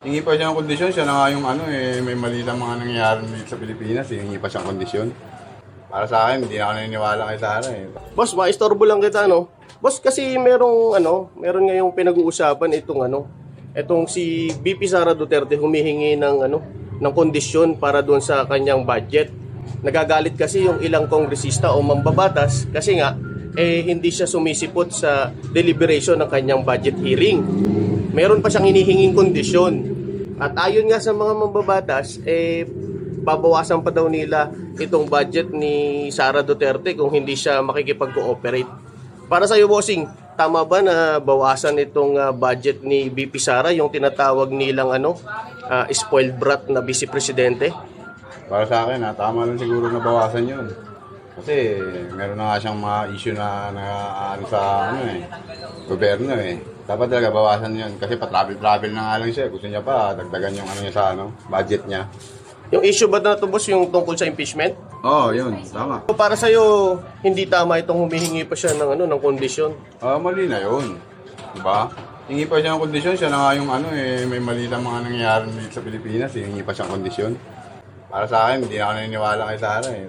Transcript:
Hingi pa siya ng kondisyon, siya na nga yung may mali lang mga nangyayari dito sa Pilipinas, hingi pa siyang kondisyon. Para sa akin, hindi na ako naniniwala kay Sara eh. Boss, maistorbo lang kita, no? Boss, kasi meron ngayong pinag-uusapan itong si VP Sara Duterte humihingi ng kondisyon para doon sa kanyang budget. Nagagalit kasi yung ilang kongresista o mambabatas kasi nga hindi siya sumisipot sa deliberation ng kanyang budget hearing. Meron pa siyang hinihinging kondisyon. At ayon nga sa mga mambabatas, babawasan pa daw nila itong budget ni Sara Duterte kung hindi siya makikipag-cooperate. Para sa iyo, bossing, tama ba na bawasan itong budget ni VP Sara, yung tinatawag nilang spoiled brat na vice presidente? Para sa akin, tama lang siguro na bawasan yun. Kasi meron na nga siyang mga issue na sa gobyerno eh. Dapat talaga bawasan yun. Kasi pa-travel na nga lang siya. Gusto niya pa dagdagan yung niya sa budget niya. Yung issue ba na ito, boss, yung tungkol sa impeachment? Oo, yun. Tama. So, para sa'yo, hindi tama itong humihingi pa siya ng kondisyon? Mali na yun. Diba? Hingi pa siya ng kondisyon. Siya na nga yung may mali lang mga nangyayari dito sa Pilipinas. Hingi pa siyang kondisyon. Para sa akin, hindi na ako naniniwala kay Sara eh.